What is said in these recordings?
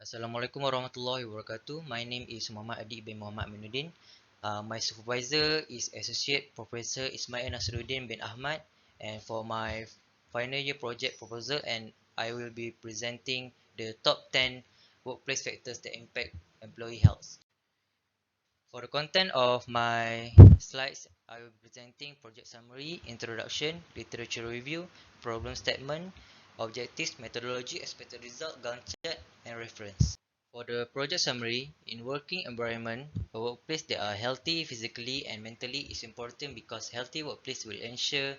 Assalamualaikum warahmatullahi wabarakatuh. My name is Muhammad Adib bin Muhammad Aminuddin. My supervisor is Associate Professor Ismail Nasruddin bin Ahmad, and for my final year project proposal, and I will be presenting the top 10 workplace factors that impact employee health. For the content of my slides, I will be presenting project summary, introduction, literature review, problem statement, objectives, methodology, expected result, Gantt chart, and reference. For the project summary, in working environment, a workplace that are healthy physically and mentally is important because healthy workplace will ensure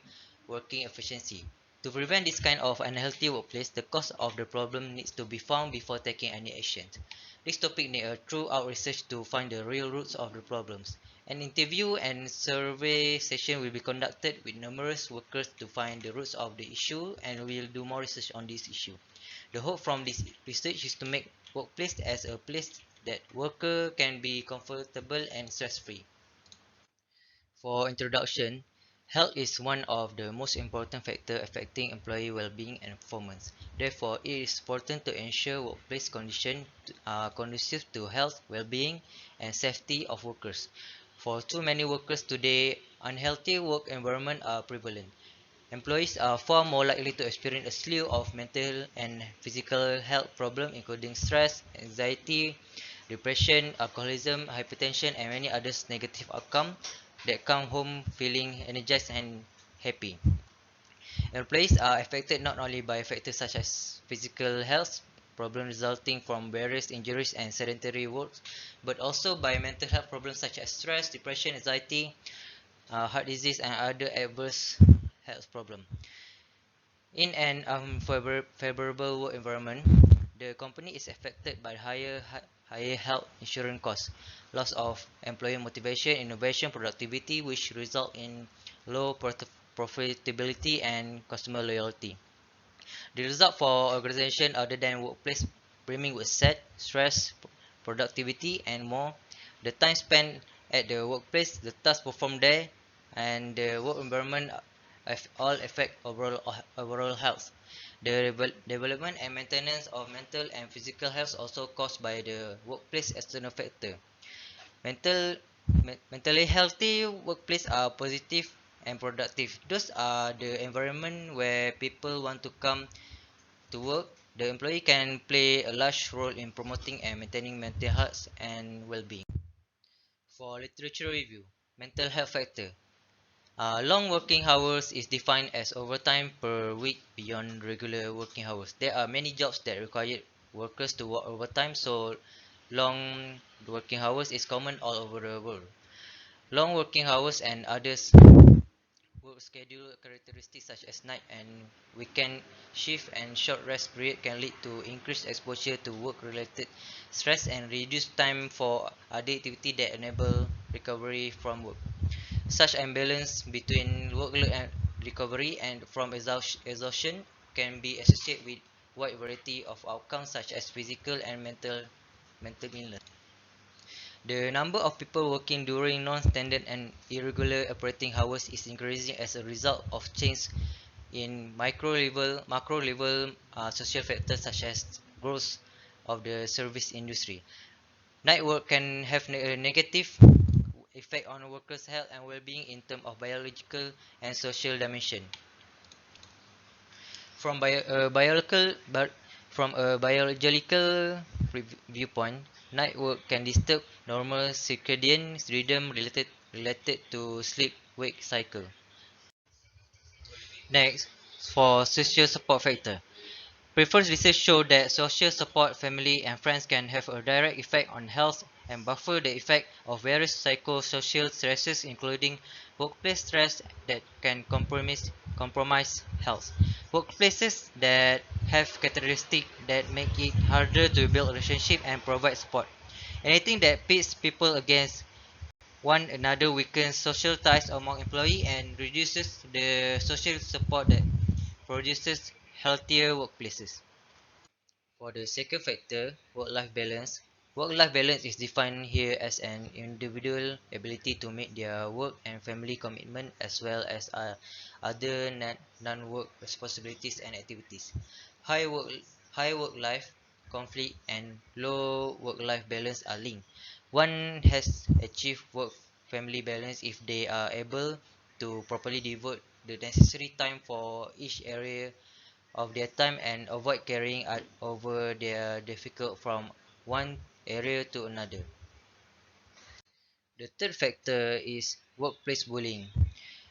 working efficiency. To prevent this kind of unhealthy workplace, the cause of the problem needs to be found before taking any action. This topic needs a thorough research to find the real roots of the problems. An interview and survey session will be conducted with numerous workers to find the roots of the issue, and we will do more research on this issue. The hope from this research is to make workplace as a place that worker can be comfortable and stress-free. For introduction, health is one of the most important factors affecting employee well-being and performance. Therefore, it is important to ensure workplace conditions are conducive to health, well-being, and safety of workers. For too many workers today, unhealthy work environment are prevalent. Employees are far more likely to experience a slew of mental and physical health problems, including stress, anxiety, depression, alcoholism, hypertension, and many others negative outcomes that come home feeling energized and happy. Employees are affected not only by factors such as physical health problems resulting from various injuries and sedentary work, but also by mental health problems such as stress, depression, anxiety, heart disease, and other adverse health problems. In an unfavorable work environment, the company is affected by higher health insurance costs, loss of employee motivation, innovation, productivity, which result in low profitability and customer loyalty. The result for organization other than workplace brimming with sad, stress, productivity, and more, the time spent at the workplace, the tasks performed there, and the work environment all affect overall health. The development and maintenance of mental and physical health also caused by the workplace external factor. Mental Mentally healthy workplace are positive and productive. Those are the environment where people want to come to work. The employee can play a large role in promoting and maintaining mental health and well-being. For literature review, mental health factor. Long working hours is defined as overtime per week beyond regular working hours. There are many jobs that require workers to work overtime, so long working hours is common all over the world. Long working hours and others work schedule characteristics such as night and weekend shift and short rest period can lead to increased exposure to work-related stress and reduced time for other activity that enable recovery from work. Such imbalance between workload and recovery and from exhaustion can be associated with wide variety of outcomes such as physical and mental illness. The number of people working during non-standard and irregular operating hours is increasing as a result of change in macro level social factors such as growth of the service industry. Night work can have a negative effect on workers' health and well-being in terms of biological and social dimension. From from a biological viewpoint, night work can disturb normal circadian rhythm related to sleep-wake cycle. Next, for social support factor. Previous research showed that social support, family, and friends can have a direct effect on health and buffer the effect of various psychosocial stresses, including workplace stress that can compromise health. Workplaces that have characteristics that make it harder to build relationship and provide support. Anything that pits people against one another weakens social ties among employees and reduces the social support that produces healthier workplaces. For the second factor, work-life balance is defined here as an individual ability to meet their work and family commitment as well as other non-work responsibilities and activities. High work high work life conflict, and low work-life balance are linked. One has achieved work-family balance if they are able to properly devote the necessary time for each area of their time and avoid carrying out over their difficult from one area to another. The third factor is workplace bullying.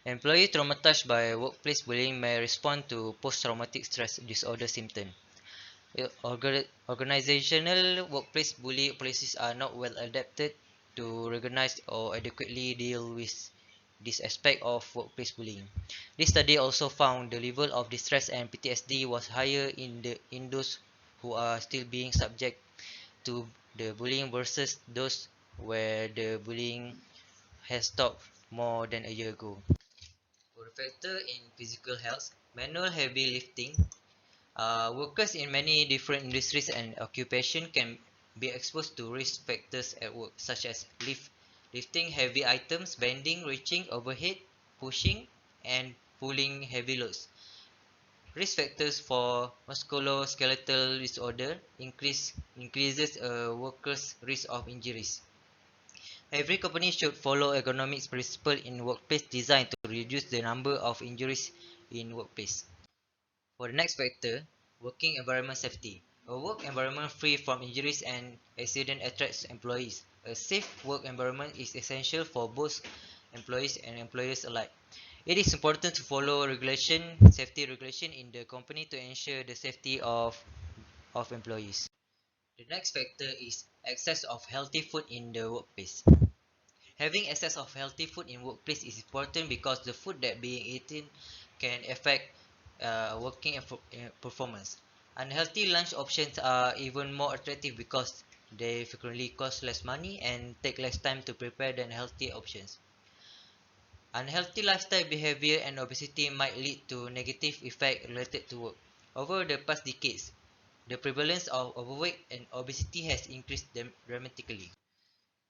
Employees traumatized by workplace bullying may respond to post-traumatic stress disorder symptoms. Organizational workplace bully policies are not well adapted to recognize or adequately deal with this aspect of workplace bullying. This study also found the level of distress and PTSD was higher in those who are still being subject to the bullying versus those where the bullying has stopped more than a year ago. For the factor in physical health, manual heavy lifting. Workers in many different industries and occupations can be exposed to risk factors at work, such as lifting heavy items, bending, reaching overhead, pushing, and pulling heavy loads. Risk factors for musculoskeletal disorder increases a worker's risk of injuries. Every company should follow ergonomics principle in workplace design to reduce the number of injuries in workplace. For the next factor, working environment safety. A work environment free from injuries and accident attracts employees. A safe work environment is essential for both employees and employers alike. It is important to follow safety regulation in the company to ensure the safety of employees. The next factor is access of healthy food in the workplace. Having access of healthy food in workplace is important because the food that being eaten can affect working performance. Unhealthy lunch options are even more attractive because they frequently cost less money and take less time to prepare than healthy options. Unhealthy lifestyle behavior and obesity might lead to negative effects related to work. Over the past decades, the prevalence of overweight and obesity has increased dramatically.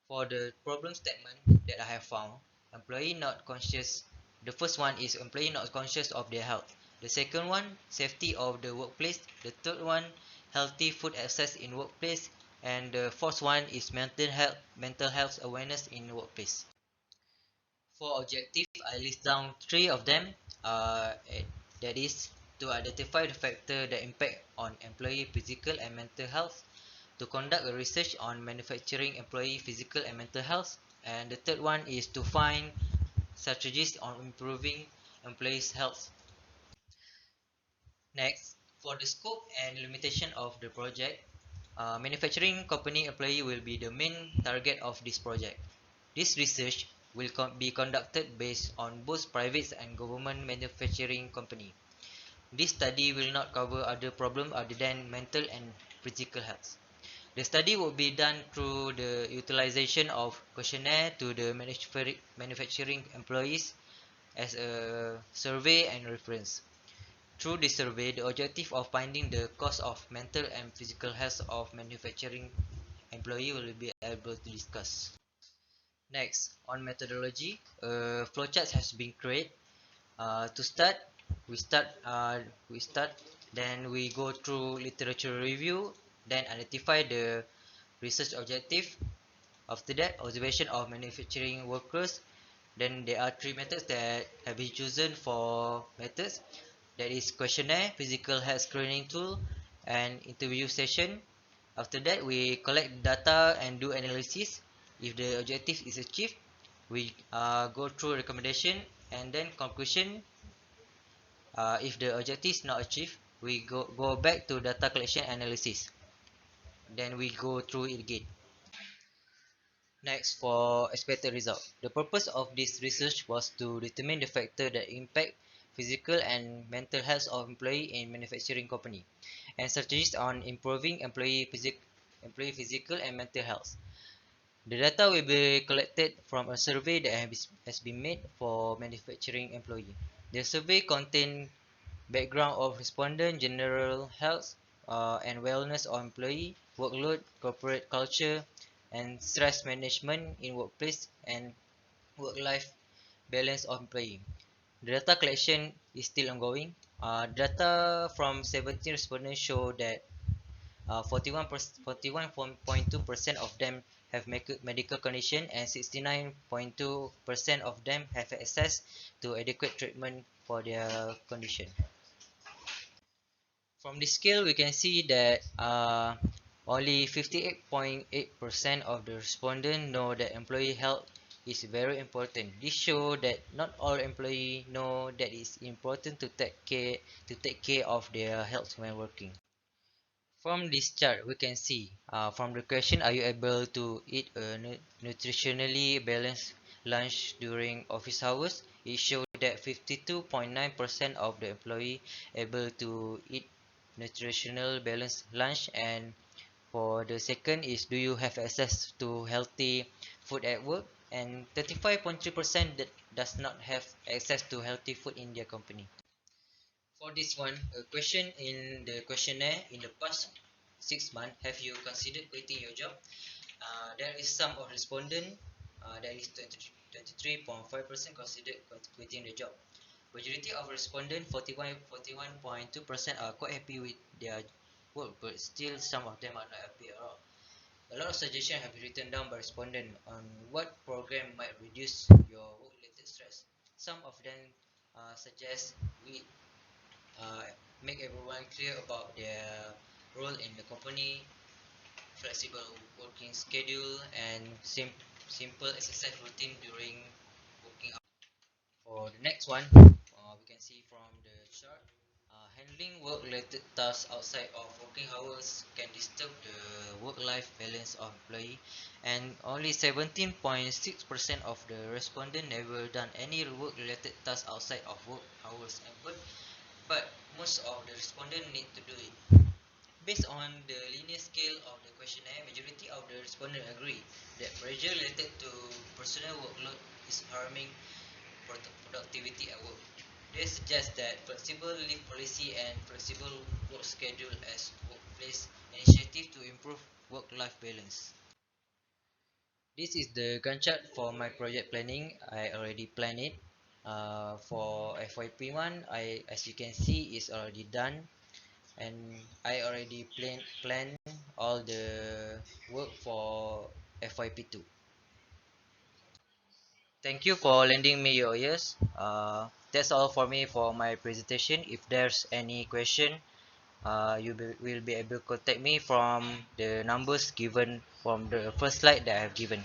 For the problem statement that I have found, employee not conscious. The first one is employee not conscious of their health. The second one, safety of the workplace. The third one, healthy food access in workplace. And the fourth one is mental health awareness in the workplace. For objective, I list down three of them. That is to identify the factor that impact on employee physical and mental health, to conduct a research on manufacturing employee physical and mental health, and the third one is to find strategies on improving employees' health. Next, for the scope and limitation of the project, manufacturing company employee will be the main target of this project. This research will be conducted based on both private and government manufacturing company. This study will not cover other problems other than mental and physical health. The study will be done through the utilization of questionnaire to the manufacturing employees as a survey and reference. Through this survey, the objective of finding the cause of mental and physical health of manufacturing employee will be able to discuss. Next, on methodology, flowchart has been created. To start, we start, then we go through literature review, then identify the research objective. After that, observation of manufacturing workers. Then there are three methods that have been chosen for methods. That is questionnaire, physical health screening tool, and interview session. After that, we collect data and do analysis. If the objective is achieved, we go through recommendation and then conclusion. If the objective is not achieved, we go back to data collection analysis. Then we go through it again. Next, for expected result. The purpose of this research was to determine the factor that impact physical and mental health of employee in manufacturing company, and strategies on improving employee physical and mental health. The data will be collected from a survey that has been made for manufacturing employee. The survey contains background of respondent, general health and wellness of employee, workload, corporate culture, and stress management in workplace, and work-life balance of employee. The data collection is still ongoing. Data from 17 respondents show that 41.2% of them have medical condition, and 69.2% of them have access to adequate treatment for their condition. From this scale, we can see that only 58.8% of the respondents know that employee health is very important. This shows that not all employees know that it's important to take care of their health when working. From this chart, we can see from the question, are you able to eat a nutritionally balanced lunch during office hours? It shows that 52.9% of the employee able to eat nutritional balanced lunch, and for the second is, do you have access to healthy food at work? And 35.3% that does not have access to healthy food in their company. For this one, a question in the questionnaire: in the past 6 months, have you considered quitting your job? There is some of respondent, that is 23.5% considered quitting the job. Majority of respondent, 41.2%, are quite happy with their work, but still some of them are not happy at all. A lot of suggestions have been written down by respondent on what program might reduce your work-related stress. Some of them suggest we uh, make everyone clear about their role in the company, flexible working schedule, and simple exercise routine during working hours. For the next one, we can see from the chart, handling work-related tasks outside of working hours can disturb the work-life balance of employee, and only 17.6% of the respondent never done any work-related tasks outside of work hours, but most of the respondents need to do it. Based on the linear scale of the questionnaire, majority of the respondents agree that pressure related to personal workload is harming productivity at work. They suggest that flexible leave policy and flexible work schedule as workplace initiative to improve work-life balance. This is the Gantt chart for my project planning. I already planned it. For FYP1, as you can see, is already done, and I already plan all the work for FYP2. Thank you for lending me your ears. That's all for me for my presentation. If there's any question, will be able to contact me from the numbers given from the first slide that I have given.